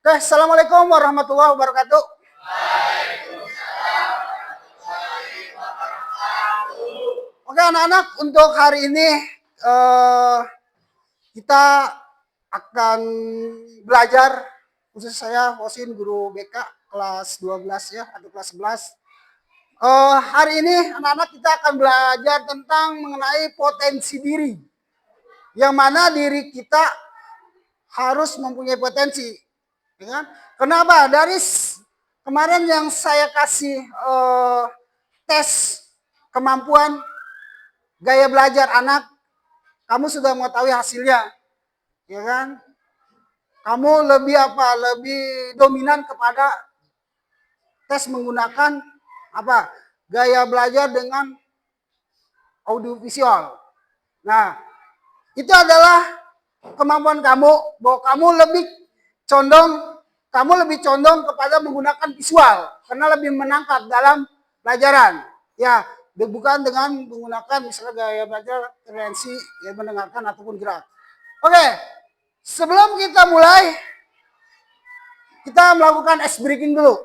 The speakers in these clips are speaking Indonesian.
Oke, Assalamualaikum warahmatullahi wabarakatuh. Oke, anak-anak, untuk hari ini eh, kita akan belajar, khusus saya Hosin, guru BK kelas 12 ya, atau kelas 11. Hari ini anak-anak kita akan belajar tentang mengenai potensi diri. Yang mana diri kita harus mempunyai potensi. Ya kan? Kenapa? Dari kemarin yang saya kasih tes kemampuan gaya belajar anak, kamu sudah mengetahui hasilnya, ya kan? Kamu lebih apa? Lebih dominan kepada tes menggunakan apa? Gaya belajar dengan audiovisual. Nah, itu adalah kemampuan kamu, bahwa kamu lebih condong kepada menggunakan visual karena lebih menangkap dalam pelajaran. Ya, bukan dengan menggunakan misalnya gaya belajar referensi yang mendengarkan ataupun gerak. Oke, sebelum kita mulai, kita melakukan ice breaking dulu.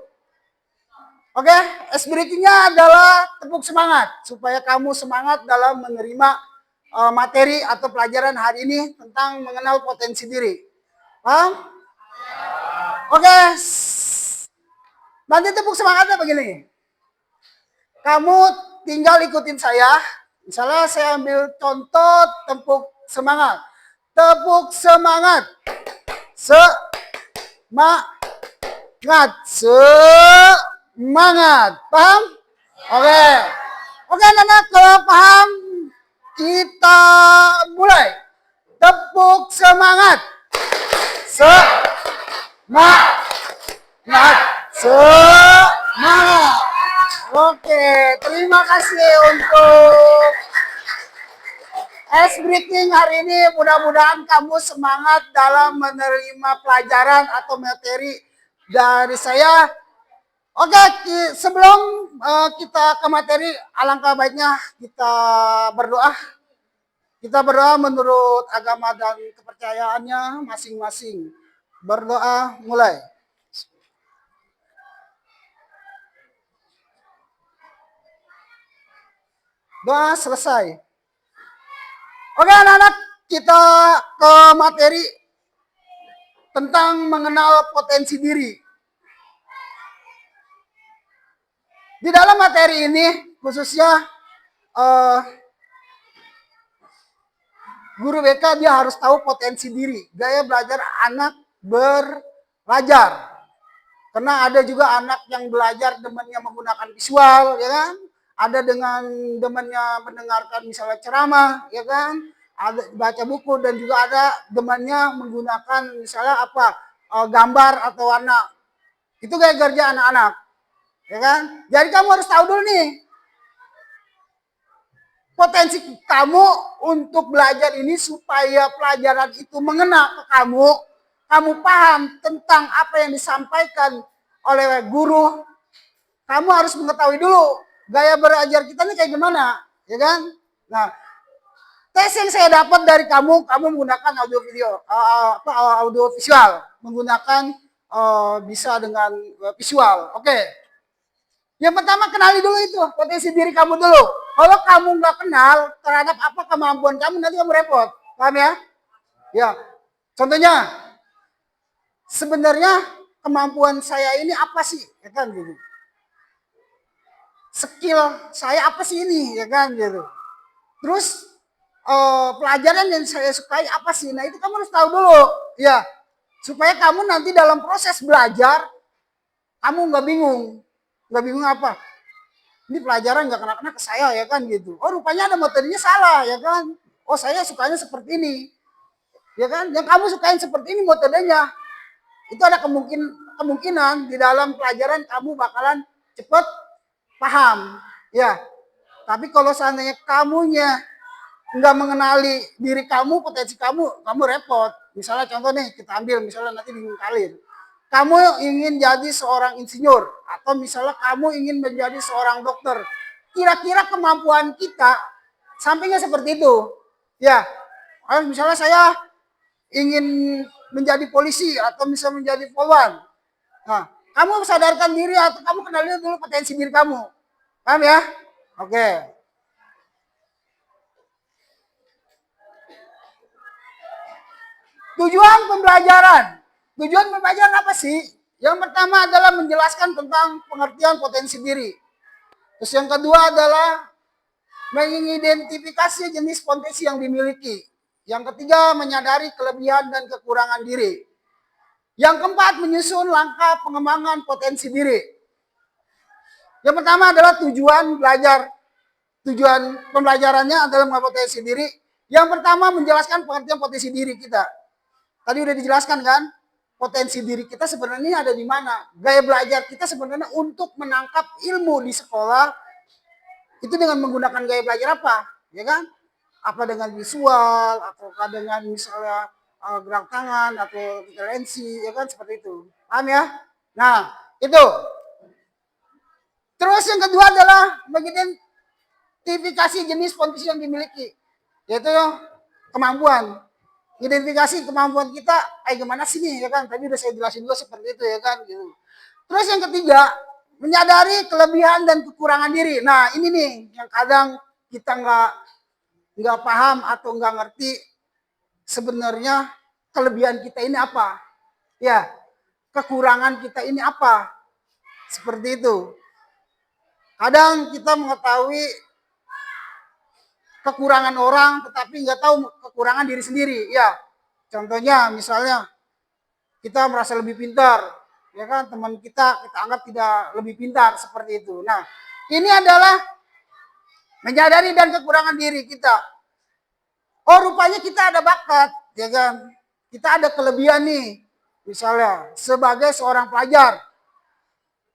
Oke, ice breakingnya adalah tepuk semangat supaya kamu semangat dalam menerima materi atau pelajaran hari ini tentang mengenal potensi diri. Paham? Oke, nanti tepuk semangatnya begini. Kamu tinggal ikutin saya. Misalnya saya ambil contoh tepuk semangat. Tepuk semangat. Semangat. Paham? Oke. Oke, anak-anak, kalau paham, kita mulai. Tepuk semangat. Semangat. Oke, terima kasih untuk ice breaking hari ini. Mudah-mudahan kamu semangat dalam menerima pelajaran atau materi dari saya. Oke, sebelum kita ke materi, alangkah baiknya kita berdoa. Kita berdoa menurut agama dan kepercayaannya masing-masing. Berdoa mulai. Doa selesai. Oke, anak-anak, kita ke materi tentang mengenal potensi diri. Di dalam materi ini, khususnya guru BK dia harus tahu potensi diri, gaya belajar anak belajar. Karena ada juga anak yang belajar demennya menggunakan visual, ya kan? Ada dengan demennya mendengarkan misalnya ceramah, ya kan? Ada baca buku, dan juga ada demennya menggunakan misalnya apa? Gambar atau warna. Itu gaya kerja anak-anak, ya kan? Jadi kamu harus tahu dulu nih potensi kamu untuk belajar ini supaya pelajaran itu mengena ke kamu. Kamu paham tentang apa yang disampaikan oleh guru. Kamu harus mengetahui dulu gaya belajar kita ini kayak gimana, ya kan? Nah, tes yang saya dapat dari kamu menggunakan audio visual, menggunakan bisa dengan visual. Oke. Yang pertama, kenali dulu itu potensi diri kamu dulu. Kalau kamu nggak kenal terhadap apa kemampuan kamu, nanti kamu repot. Paham ya? Ya. Contohnya, sebenarnya kemampuan saya ini apa sih? Ya kan gitu. Skill saya apa sih ini? Ya kan gitu. Terus pelajaran yang saya sukai apa sih? Nah, itu kamu harus tahu dulu. Ya. Supaya kamu nanti dalam proses belajar kamu nggak bingung. Nggak bingung apa? Ini pelajaran nggak kena-kena ke saya, ya kan gitu. Oh, rupanya ada materinya salah, ya kan. Oh, saya sukanya seperti ini, ya kan. Yang kamu sukain seperti ini metodenya, itu ada kemungkinan di dalam pelajaran kamu bakalan cepat paham, ya. Tapi kalau seandainya kamunya nggak mengenali diri kamu, potensi kamu repot. Misalnya contoh nih, kita ambil misalnya nanti diingkalin. Kamu ingin jadi seorang insinyur, atau misalnya kamu ingin menjadi seorang dokter. Kira-kira kemampuan kita sampingnya seperti itu. Ya, misalnya saya ingin menjadi polisi atau bisa menjadi polwan. Nah, kamu sadarkan diri atau kamu kenali dulu potensi diri kamu. Paham ya? Oke. Tujuan pembelajaran. Tujuan pembelajaran apa sih? Yang pertama adalah menjelaskan tentang pengertian potensi diri. Terus yang kedua adalah mengidentifikasi jenis potensi yang dimiliki. Yang ketiga, menyadari kelebihan dan kekurangan diri. Yang keempat, menyusun langkah pengembangan potensi diri. Yang pertama adalah tujuan belajar. Tujuan pembelajarannya adalah mengenai potensi diri. Yang pertama, menjelaskan pengertian potensi diri kita. Tadi udah dijelaskan kan? Potensi diri kita sebenarnya ada di mana? Gaya belajar kita sebenarnya untuk menangkap ilmu di sekolah itu dengan menggunakan gaya belajar apa? Ya kan? Apa dengan visual, ataukah dengan misalnya gerak tangan atau referensi, ya kan seperti itu. Paham ya? Nah, itu. Terus yang kedua adalah mengidentifikasi jenis potensi yang dimiliki, yaitu kemampuan. Identifikasi kemampuan kita, gimana sih nih, ya kan? Tadi udah saya jelasin juga seperti itu, ya kan? Gitu. Terus yang ketiga, menyadari kelebihan dan kekurangan diri. Nah, ini nih yang kadang kita nggak paham atau nggak ngerti sebenarnya kelebihan kita ini apa, ya, kekurangan kita ini apa, seperti itu. Kadang kita mengetahui kekurangan orang, tetapi nggak tahu kekurangan diri sendiri. Ya, contohnya misalnya kita merasa lebih pintar, ya kan, teman kita anggap tidak lebih pintar, seperti itu. Nah, ini adalah menyadari dan kekurangan diri kita. Oh, rupanya kita ada bakat, ya kan? Kita ada kelebihan nih. Misalnya, sebagai seorang pelajar,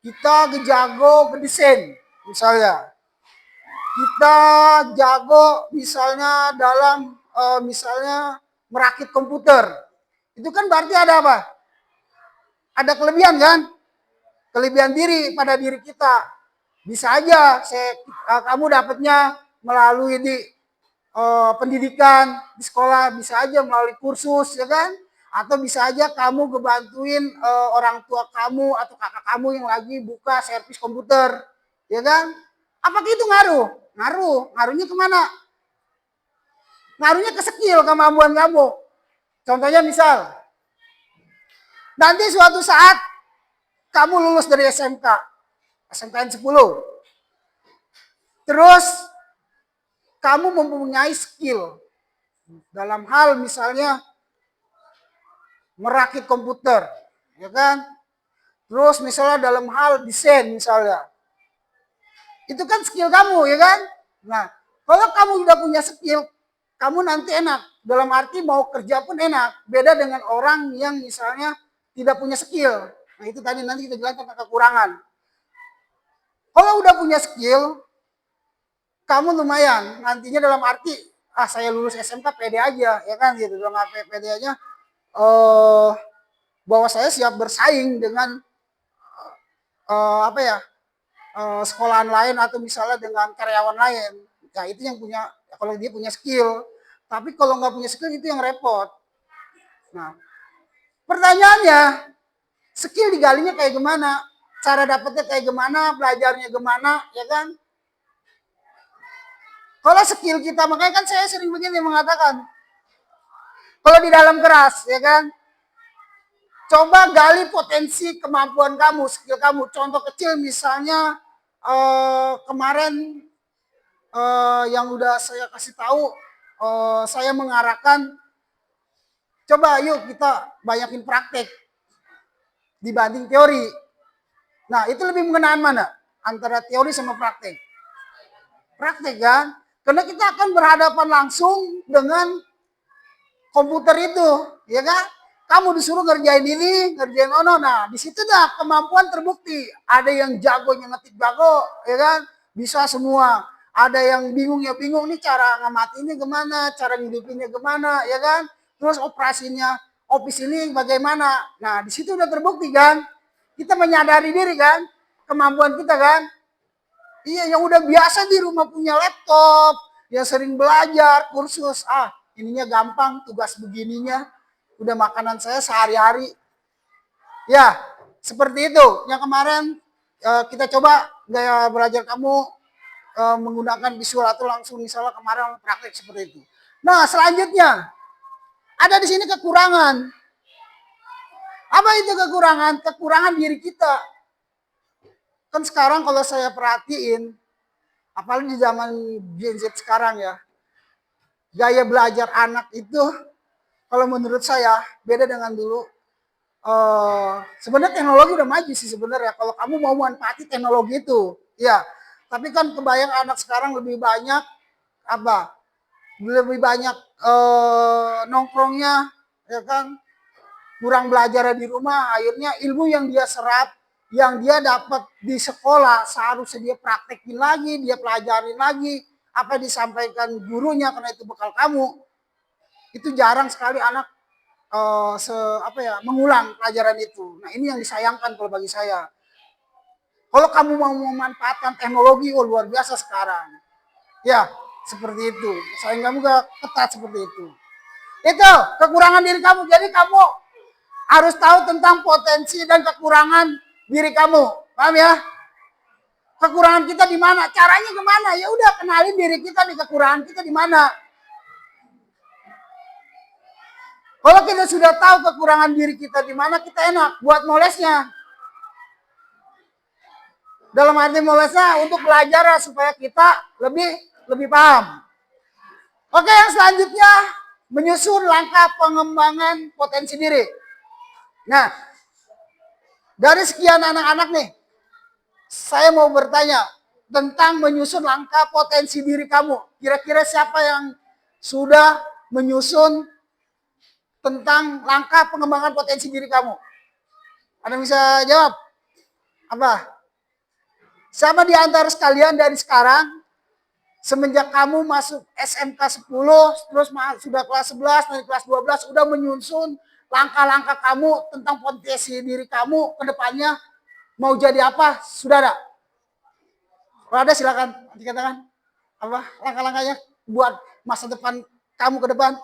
kita jago berdesain, misalnya. Kita jago misalnya dalam misalnya merakit komputer. Itu kan berarti ada apa? Ada kelebihan kan? Kelebihan diri pada diri kita. Bisa aja kamu dapatnya melalui pendidikan di sekolah, bisa aja melalui kursus, ya kan? Atau bisa aja kamu ngebantuin orang tua kamu atau kakak kamu yang lagi buka servis komputer, ya kan? Apakah itu ngaruh? Ngaruhnya kemana? Ngaruhnya ke skill, kemampuan kamu. Contohnya misal, nanti suatu saat kamu lulus dari SMKN 10. Terus kamu mempunyai skill dalam hal misalnya merakit komputer, ya kan? Terus misalnya dalam hal desain misalnya. Itu kan skill kamu, ya kan? Nah, kalau kamu udah punya skill, kamu nanti enak. Dalam arti mau kerja pun enak. Beda dengan orang yang misalnya tidak punya skill. Nah, itu tadi nanti kita jelaskan tentang kekurangan. Kalau udah punya skill, kamu lumayan. Nantinya dalam arti, saya lulus SMK pede aja, ya kan? Gitu, dalam arti pede aja. Bahwa saya siap bersaing dengan sekolahan lain atau misalnya dengan karyawan lain. Nah, itu yang punya, kalau dia punya skill. Tapi kalau nggak punya skill itu yang repot. Nah, pertanyaannya, skill digalinya kayak gimana? Cara dapetnya kayak gimana? Belajarnya gimana? Ya kan? Kalau skill kita, makanya kan saya sering begini mengatakan, kalau di dalam keras, ya kan? Coba gali potensi kemampuan kamu, skill kamu. Contoh kecil misalnya kemarin yang udah saya kasih tahu, saya mengarahkan, coba yuk kita banyakin praktek dibanding teori. Nah, itu lebih mengenai mana? Antara teori sama praktek. Praktek kan? Karena kita akan berhadapan langsung dengan komputer itu, ya kan? Kamu disuruh ngerjain ini, ngerjain ono. Nah, di situ dah kemampuan terbukti. Ada yang jagonya ngetik jago, ya kan? Bisa semua. Ada yang bingung ya bingung nih cara ngamatinya gimana, cara ngidupinnya gimana, ya kan? Terus operasinya, office ini bagaimana. Nah, di situ udah terbukti kan? Kita menyadari diri kan? Kemampuan kita kan? Iya, yang udah biasa di rumah punya laptop, yang sering belajar, kursus, ininya gampang, tugas begininya. udah makanan saya sehari-hari. Ya, seperti itu. Yang kemarin kita coba gaya belajar kamu menggunakan visual atau langsung misalnya kemarin praktek seperti itu. Nah, selanjutnya ada di sini kekurangan. Apa itu kekurangan? Kekurangan diri kita. Kan sekarang kalau saya perhatiin, apalagi di zaman Gen Z sekarang ya, gaya belajar anak itu kalau menurut saya beda dengan dulu. Sebenarnya teknologi udah maju sih sebenarnya kalau kamu mau manfaati teknologi itu, ya. Tapi kan kebayang anak sekarang lebih banyak apa? Lebih banyak nongkrongnya, ya kan? Kurang belajar di rumah, akhirnya ilmu yang dia serap, yang dia dapat di sekolah seharusnya dia praktekin lagi, dia pelajarin lagi apa yang disampaikan gurunya karena itu bekal kamu. Itu jarang sekali anak mengulang pelajaran itu. Nah, ini yang disayangkan kalau bagi saya. Kalau kamu mau memanfaatkan teknologi, oh luar biasa sekarang. Ya, seperti itu. Sayang kamu gak ketat seperti itu. Itu kekurangan diri kamu. Jadi kamu harus tahu tentang potensi dan kekurangan diri kamu. Paham ya? Kekurangan kita di mana? Caranya kemana? Ya udah kenalin diri kita di kekurangan kita di mana. Kalau kita sudah tahu kekurangan diri kita di mana, kita enak buat molesnya. Dalam arti molesnya untuk belajar supaya kita lebih paham. Oke, yang selanjutnya menyusun langkah pengembangan potensi diri. Nah, dari sekian anak-anak nih, saya mau bertanya tentang menyusun langkah potensi diri kamu. Kira-kira siapa yang sudah menyusun tentang langkah pengembangan potensi diri kamu? Ada yang bisa jawab? Apa? Siapa di antara sekalian dari sekarang, semenjak kamu masuk SMK 10, terus sudah kelas 11, nanti kelas 12, sudah menyusun langkah-langkah kamu tentang potensi diri kamu ke depannya, mau jadi apa? Sudah ada? Kalau ada silakan dikatakan. Apa langkah-langkahnya buat masa depan kamu ke depan?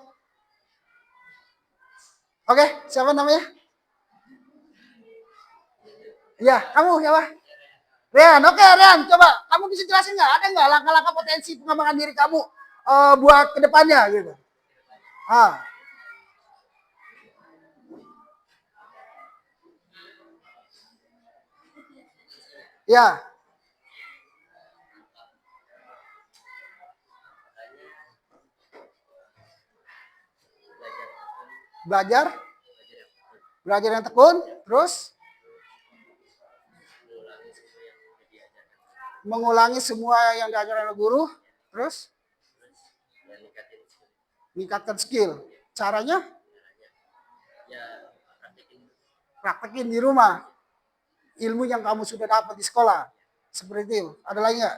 Oke, siapa namanya? Ya, kamu siapa? Rian, oke Rian, coba kamu bisa jelasin nggak? Ada nggak langkah-langkah potensi pengembangan diri kamu buat kedepannya gitu? Ah, ya, belajar, belajar yang tekun, terus mengulangi semua yang diajarkan oleh guru, terus meningkatkan skill. Caranya praktekin di rumah ilmu yang kamu sudah dapat di sekolah. Seperti itu. Ada lagi nggak?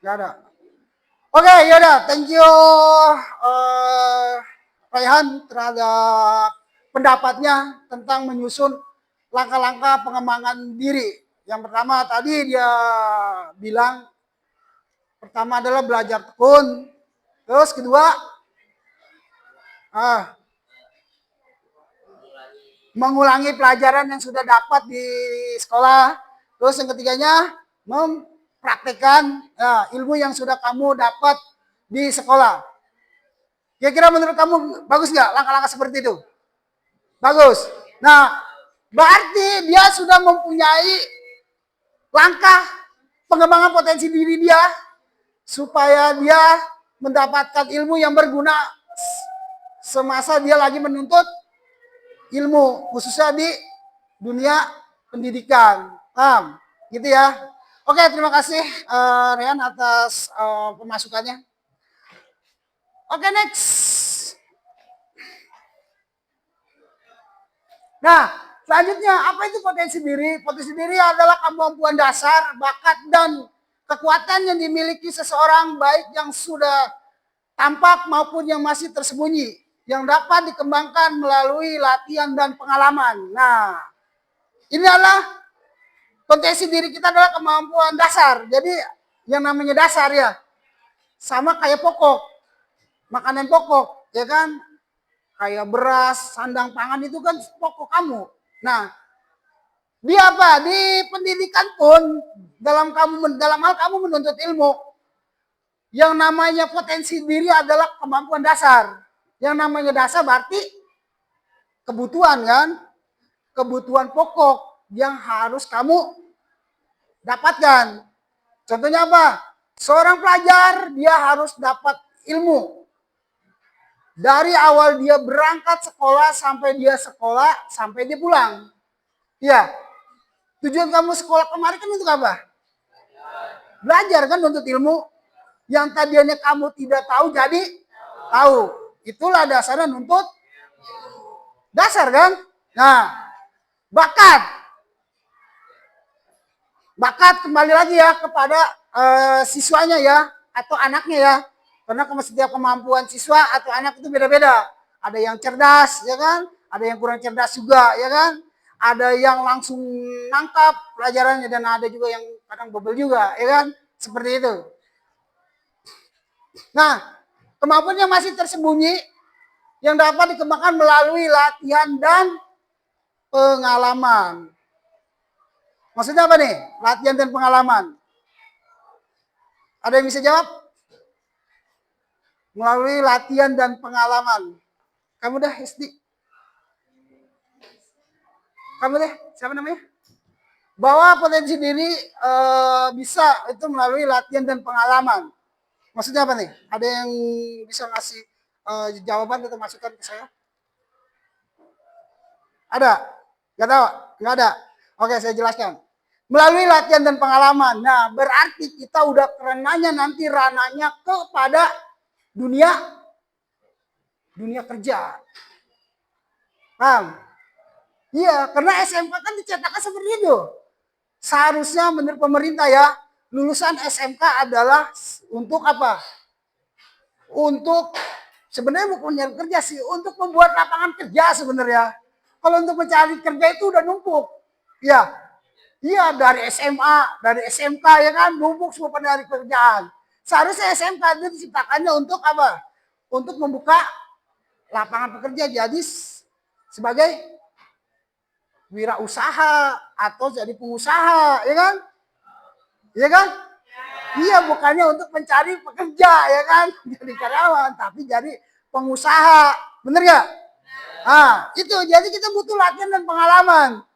Nggak ada. Oke, yaudah. Thank you Raihan terhadap pendapatnya tentang menyusun langkah-langkah pengembangan diri. Yang pertama tadi dia bilang pertama adalah belajar tekun. Terus kedua mengulangi pelajaran yang sudah dapat di sekolah. Terus yang ketiganya mempraktekkan ilmu yang sudah kamu dapat di sekolah. Kira-kira menurut kamu bagus nggak langkah-langkah seperti itu? Bagus. Nah, berarti dia sudah mempunyai langkah pengembangan potensi diri dia supaya dia mendapatkan ilmu yang berguna semasa dia lagi menuntut ilmu, khususnya di dunia pendidikan. Paham? Gitu ya. Oke, terima kasih Rian atas pemasukannya. Oke, next. Nah, selanjutnya apa itu potensi diri? Potensi diri adalah kemampuan dasar, bakat, dan kekuatan yang dimiliki seseorang baik yang sudah tampak maupun yang masih tersembunyi, yang dapat dikembangkan melalui latihan dan pengalaman. Nah, ini adalah potensi diri kita adalah kemampuan dasar. Jadi yang namanya dasar ya, sama kayak pokok, makanan pokok ya kan? Kayak beras, sandang pangan itu kan pokok kamu. Nah, di apa? Di pendidikan pun dalam hal kamu menuntut ilmu, yang namanya potensi diri adalah kemampuan dasar. Yang namanya dasar berarti kebutuhan kan? Kebutuhan pokok yang harus kamu dapatkan. Contohnya apa? Seorang pelajar dia harus dapat ilmu. Dari awal dia berangkat sekolah sampai dia pulang. Ya, tujuan kamu sekolah kemarin kan untuk apa? Belajar kan untuk ilmu. Yang tadinya kamu tidak tahu jadi tahu. Itulah dasarnya nuntut dasar kan? Nah, bakat. Bakat kembali lagi ya kepada siswanya ya atau anaknya ya. Karena setiap kemampuan siswa atau anak itu beda-beda. Ada yang cerdas ya kan? Ada yang kurang cerdas juga ya kan? Ada yang langsung nangkap pelajarannya dan ada juga yang kadang bobel juga ya kan? Seperti itu. Nah, kemampuan yang masih tersembunyi yang dapat dikembangkan melalui latihan dan pengalaman. Maksudnya apa nih? Latihan dan pengalaman. Ada yang bisa jawab? Melalui latihan dan pengalaman. Kamu dah SD? Kamu deh, siapa namanya? Bahwa potensi diri bisa itu melalui latihan dan pengalaman. Maksudnya apa nih? Ada yang bisa ngasih jawaban atau masukan ke saya? Ada? Gak tahu? Gak ada? Oke, saya jelaskan. Melalui latihan dan pengalaman. Nah, berarti kita udah kerenanya nanti rananya kepada dunia kerja. Paham? Iya, karena SMK kan dicetakkan seperti itu. Seharusnya menurut pemerintah ya, lulusan SMK adalah untuk apa? Untuk sebenarnya bukan mencari kerja sih, untuk membuat lapangan kerja sebenarnya. Kalau untuk mencari kerja itu udah numpuk. Ya, iya dari SMA, dari SMK ya kan, numpuk semua pencari pekerjaan. Seharusnya SMK itu diciptakannya untuk apa? Untuk membuka lapangan pekerja jadi sebagai wirausaha atau jadi pengusaha, ya kan? Iya kan? Iya, bukannya untuk mencari pekerja, ya kan? Jadi karyawan, tapi jadi pengusaha. Bener gak? Ah, itu. Jadi kita butuh latihan dan pengalaman.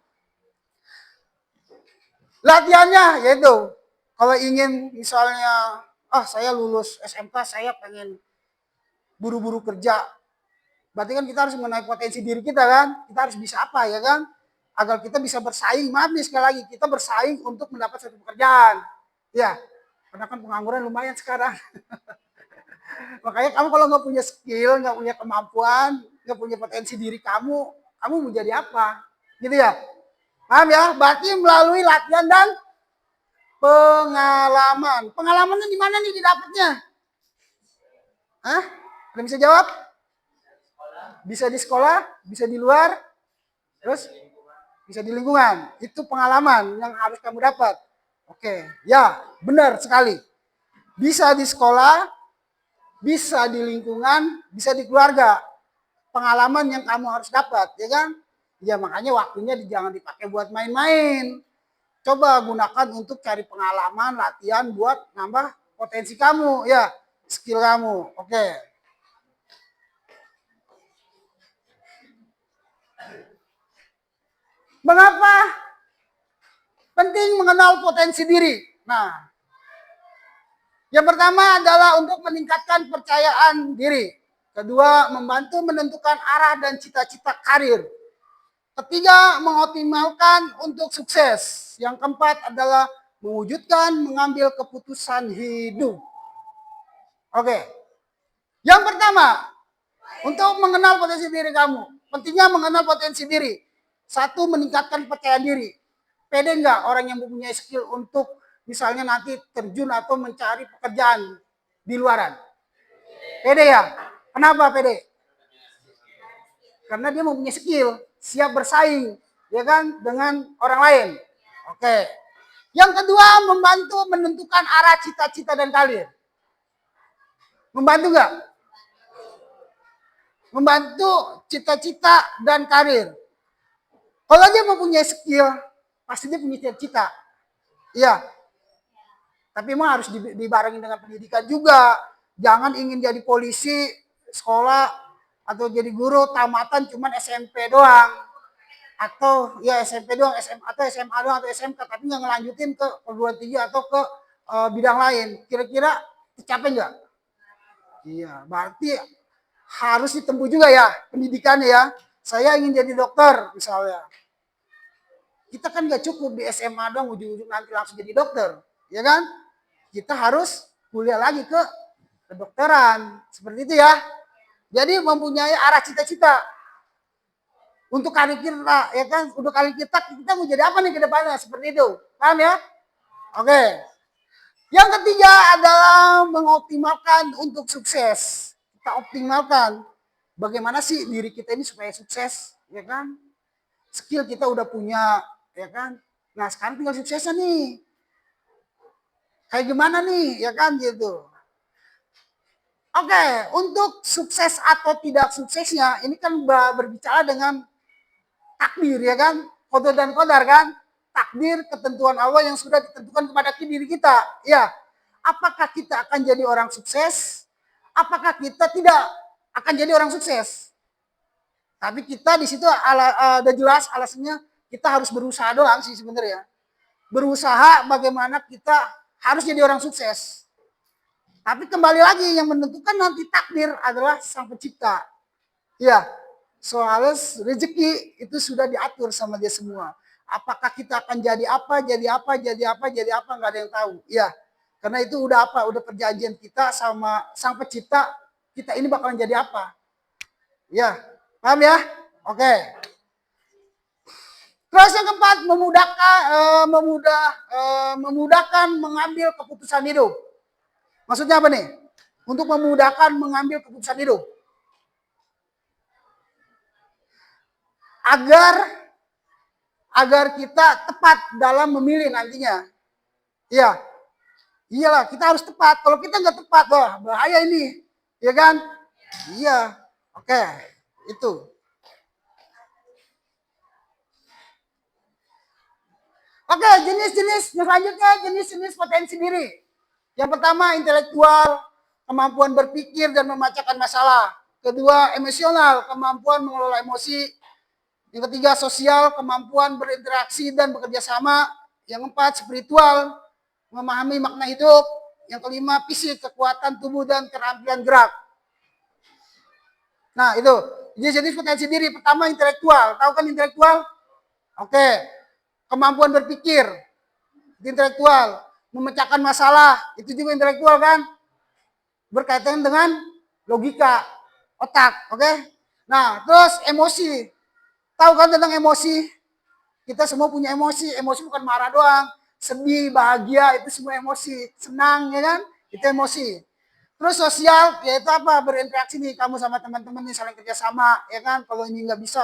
Latihannya yaitu kalau ingin misalnya, saya lulus SMK, saya pengen buru-buru kerja. Berarti kan kita harus mengenai potensi diri kita kan? Kita harus bisa apa ya kan? Agar kita bisa bersaing. Maaf nih sekali lagi, kita bersaing untuk mendapat suatu pekerjaan. Ya, karena kan pengangguran lumayan sekarang. Makanya kamu kalau nggak punya skill, nggak punya kemampuan, nggak punya potensi diri kamu mau jadi apa? Gitu ya? Paham ya? Berarti melalui latihan dan pengalaman. Pengalamannya di mana nih didapatnya? Hah? Ada bisa jawab? Bisa di sekolah, bisa di luar, terus bisa di lingkungan. Itu pengalaman yang harus kamu dapat. Oke, ya benar sekali. Bisa di sekolah, bisa di lingkungan, bisa di keluarga. Pengalaman yang kamu harus dapat, ya kan? Ya makanya waktunya jangan dipakai buat main-main. Coba gunakan untuk cari pengalaman, latihan buat nambah potensi kamu, ya skill kamu. Oke. Mengapa penting mengenal potensi diri? Nah, yang pertama adalah untuk meningkatkan kepercayaan diri. Kedua, membantu menentukan arah dan cita-cita karir. Ketiga, mengoptimalkan untuk sukses. Yang keempat adalah mewujudkan mengambil keputusan hidup. Oke. Yang pertama, untuk mengenal potensi diri kamu. Pentingnya mengenal potensi diri. Satu, meningkatkan percaya diri. Pede nggak orang yang mempunyai skill untuk misalnya nanti terjun atau mencari pekerjaan di luaran? Pede ya? Kenapa pede? Karena dia mempunyai skill, siap bersaing, ya kan, dengan orang lain. Oke. Yang kedua, membantu menentukan arah cita-cita dan karir. Membantu nggak? membantu cita-cita dan karir. Kalau dia mempunyai skill, pasti dia punya cita-cita. Iya. Tapi memang harus dibarengi dengan pendidikan juga. Jangan ingin jadi polisi, sekolah, atau jadi guru, tamatan cuman SMP doang. Atau ya SMP doang, atau SMA doang, atau SMK, tapi nggak ngelanjutin ke perguruan tinggi atau ke bidang lain. Kira-kira tercapai nggak? Iya, berarti harus ditempuh juga ya pendidikannya ya. Saya ingin jadi dokter misalnya. Kita kan nggak cukup di SMA dong ujung-ujung nanti langsung jadi dokter, ya kan? Kita harus kuliah lagi ke kedokteran, seperti itu ya. Jadi mempunyai arah cita-cita untuk karir kita, ya kan? Untuk karir kita mau jadi apa nih ke depannya, seperti itu, paham ya? Oke. Yang ketiga adalah mengoptimalkan untuk sukses. Kita optimalkan bagaimana sih diri kita ini supaya sukses, ya kan? Skill kita udah punya, ya kan? Nah sekarang tinggal suksesnya nih. Kayak gimana nih, ya kan gitu. Oke, untuk sukses atau tidak suksesnya, ini kan berbicara dengan takdir, ya kan? Qadar dan qadar kan? Takdir, ketentuan Allah yang sudah ditentukan kepada diri kita. Ya, apakah kita akan jadi orang sukses? Apakah kita tidak akan jadi orang sukses? Tapi kita di situ ada jelas alasannya kita harus berusaha doang sih sebenarnya. Berusaha bagaimana kita harus jadi orang sukses. Tapi kembali lagi yang menentukan nanti takdir adalah Sang Pencipta. Ya, soalnya rezeki itu sudah diatur sama dia semua. Apakah kita akan jadi apa, jadi apa, jadi apa, jadi apa, nggak ada yang tahu. Ya, karena itu udah apa, udah perjanjian kita sama Sang Pencipta, kita ini bakalan jadi apa. Ya, paham ya? Oke. Terus yang keempat, memudahkan mengambil keputusan hidup. Maksudnya apa nih? Untuk memudahkan mengambil keputusan hidup. Agar kita tepat dalam memilih nantinya. Iya. Iyalah, kita harus tepat. Kalau kita nggak tepat, wah bahaya ini. Iya kan? Iya. Oke, itu. Oke, jenis-jenis selanjutnya jenis-jenis potensi diri. Yang pertama intelektual, kemampuan berpikir dan memecahkan masalah. Kedua emosional, kemampuan mengelola emosi. Yang ketiga sosial, kemampuan berinteraksi dan bekerja sama. Yang keempat spiritual, memahami makna hidup. Yang kelima fisik, kekuatan tubuh dan keterampilan gerak. Nah itu jenis potensi diri. Pertama intelektual, tahu kan intelektual? Oke, kemampuan berpikir, intelektual. Memecahkan masalah, itu juga intelektual kan? Berkaitan dengan logika, otak, oke? Nah, terus emosi. Tahu kan tentang emosi? Kita semua punya emosi. Emosi bukan marah doang. Sedih, bahagia, itu semua emosi. Senang, ya kan? Itu emosi. Terus sosial, yaitu apa? Berinteraksi nih, kamu sama teman-teman nih saling kerjasama, ya kan? Kalau ini nggak bisa,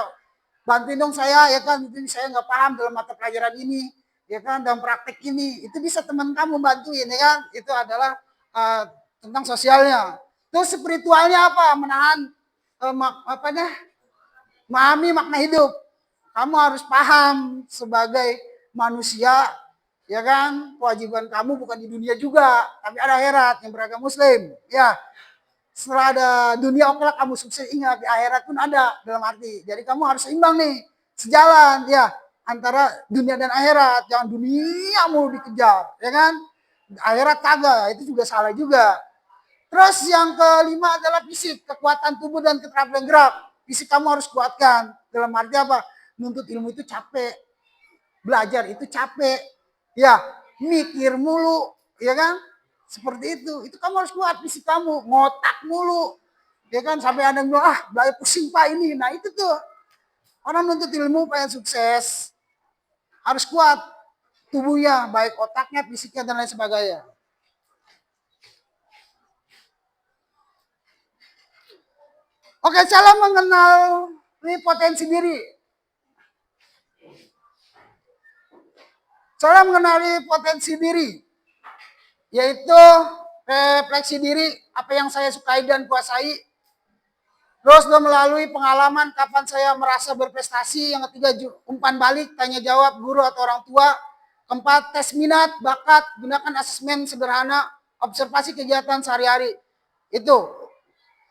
bantuin dong saya, ya kan? Itu saya nggak paham dalam mata pelajaran ini, ya kan? Dalam praktek ini, itu bisa teman kamu bantuin, ya kan? Itu adalah tentang sosialnya. Terus spiritualnya apa? Menahan memahami makna hidup. Kamu harus paham sebagai manusia, ya kan? Kewajiban kamu bukan di dunia juga, tapi ada akhirat yang beragama Muslim. Ya, setelah ada dunia oke kamu sukses, ingat di akhirat pun ada dalam arti. Jadi kamu harus seimbang nih, sejalan ya antara dunia dan akhirat. Jangan dunia mau dikejar, ya kan? Akhirat kagak, itu juga salah juga. Terus yang kelima adalah fisik, kekuatan tubuh dan keterampilan gerak. Fisik kamu harus kuatkan. Dalam arti apa? Nuntut ilmu itu capek. Belajar itu capek. Ya, mikir mulu, ya kan? Seperti itu. Itu kamu harus kuat fisik kamu, ngotak mulu. Ya kan sampai ada yang bilang, belajar pusing Pak ini. Nah, itu tuh. Orang nuntut ilmu pengen sukses. Harus kuat tubuhnya, baik otaknya, fisiknya dan lain sebagainya. Oke, cara mengenal potensi diri. Cara mengenali potensi diri, yaitu refleksi diri, apa yang saya sukai dan kuasai. Terus udah melalui pengalaman kapan saya merasa berprestasi. Yang ketiga, umpan balik, tanya jawab guru atau orang tua. Keempat, tes minat, bakat, gunakan asesmen sederhana, observasi kegiatan sehari-hari. Itu,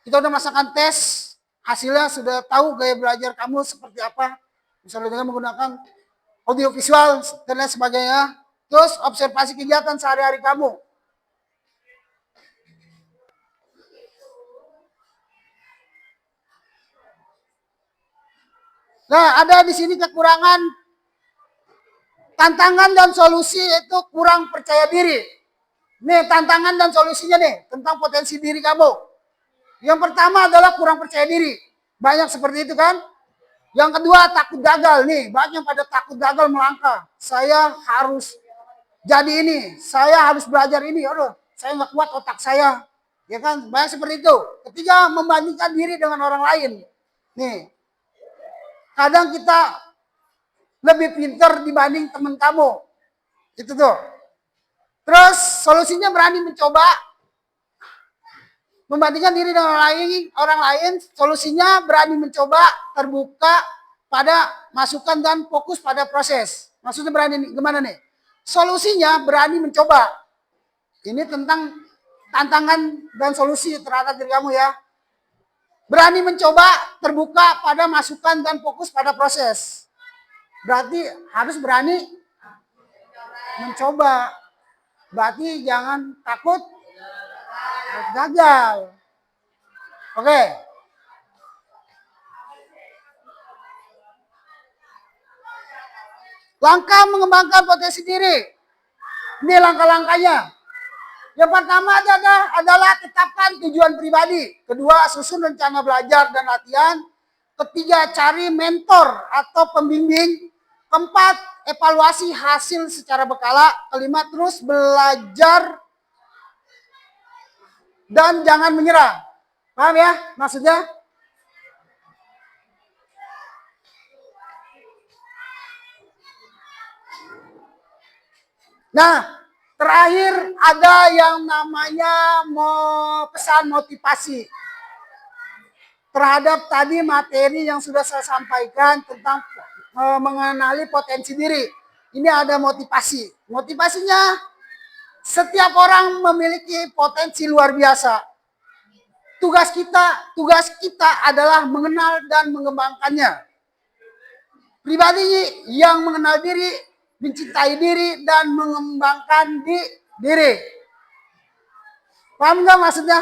kita udah melaksanakan tes, hasilnya sudah tahu gaya belajar kamu seperti apa. Misalnya dengan menggunakan audio visual dan lain sebagainya. Terus observasi kegiatan sehari-hari kamu. Nah, ada di sini kekurangan tantangan dan solusi itu kurang percaya diri. Nih, tantangan dan solusinya nih tentang potensi diri kamu. Yang pertama adalah kurang percaya diri. Banyak seperti itu kan? Yang kedua, takut gagal nih. Banyak yang pada takut gagal melangkah. Saya harus jadi ini. Saya harus belajar ini. Aduh, saya nggak kuat otak saya. Ya kan? Banyak seperti itu. Ketiga, membandingkan diri dengan orang lain. Nih, kadang kita lebih pintar dibanding teman kamu. Itu tuh. Terus solusinya berani mencoba. Membandingkan diri dengan orang lain, solusinya berani mencoba, terbuka pada masukan dan fokus pada proses. Maksudnya berani gimana nih? Solusinya berani mencoba. Ini tentang tantangan dan solusi terhadap diri kamu ya. Berani mencoba, terbuka pada masukan dan fokus pada proses. Berarti harus berani mencoba. Berarti jangan takut gagal. Oke. Langkah mengembangkan potensi diri. Ini langkah-langkahnya. Yang pertama adalah tetapkan tujuan pribadi. Kedua, susun rencana belajar dan latihan. Ketiga, cari mentor atau pembimbing. Keempat, evaluasi hasil secara berkala. Kelima, terus belajar dan jangan menyerah. Paham ya maksudnya? Nah, terakhir ada yang namanya pesan motivasi terhadap tadi materi yang sudah saya sampaikan tentang mengenali potensi diri. Ini ada motivasi. Motivasinya, setiap orang memiliki potensi luar biasa. Tugas kita adalah mengenal dan mengembangkannya. Pribadi yang mengenal diri, mencintai diri, dan mengembangkan diri. Paham nggak maksudnya?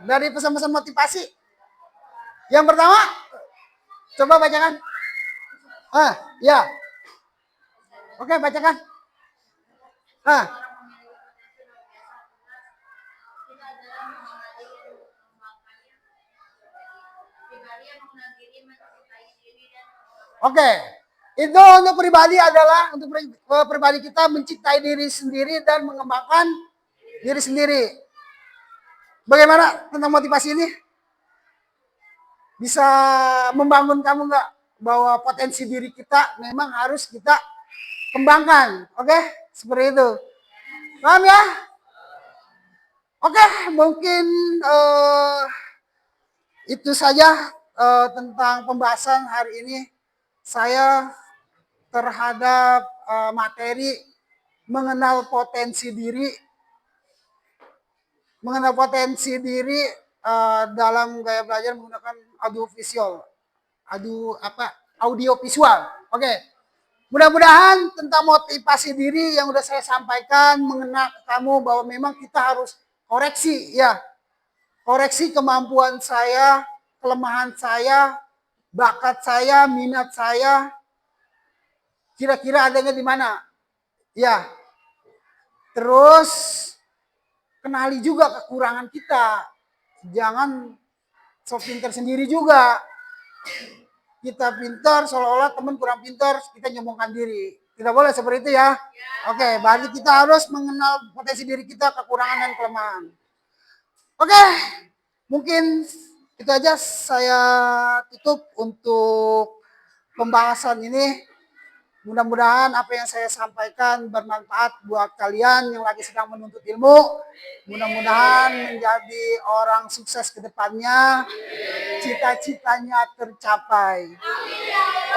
Dari pesan-pesan motivasi. Yang pertama, coba bacakan. Ya. Oke, bacakan. Oke. Itu untuk pribadi adalah untuk pribadi kita mencintai diri sendiri dan mengembangkan diri sendiri. Bagaimana tentang motivasi ini? Bisa membangun kamu nggak bahwa potensi diri kita memang harus kita kembangkan, oke? Seperti itu. Paham ya? Oke, mungkin itu saja tentang pembahasan hari ini. Saya terhadap materi mengenal potensi diri, dalam gaya belajar menggunakan audio visual. Oke. Mudah-mudahan tentang motivasi diri yang udah saya sampaikan mengena kamu bahwa memang kita harus koreksi ya. Koreksi kemampuan saya, kelemahan saya, bakat saya, minat saya. Kira-kira adanya di mana? Ya. Terus kenali juga kekurangan kita. Jangan sok pintar sendiri juga. Kita pintar, seolah-olah teman kurang pintar, kita nyombongkan diri. Tidak boleh seperti itu ya. Oke, berarti kita harus mengenal potensi diri kita, kekurangan dan kelemahan. Oke, mungkin itu aja saya tutup untuk pembahasan ini. Mudah-mudahan apa yang saya sampaikan bermanfaat buat kalian yang lagi sedang menuntut ilmu. Mudah-mudahan menjadi orang sukses ke depannya, cita-citanya tercapai.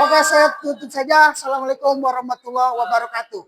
Oke, saya tutup saja. Assalamualaikum warahmatullahi wabarakatuh.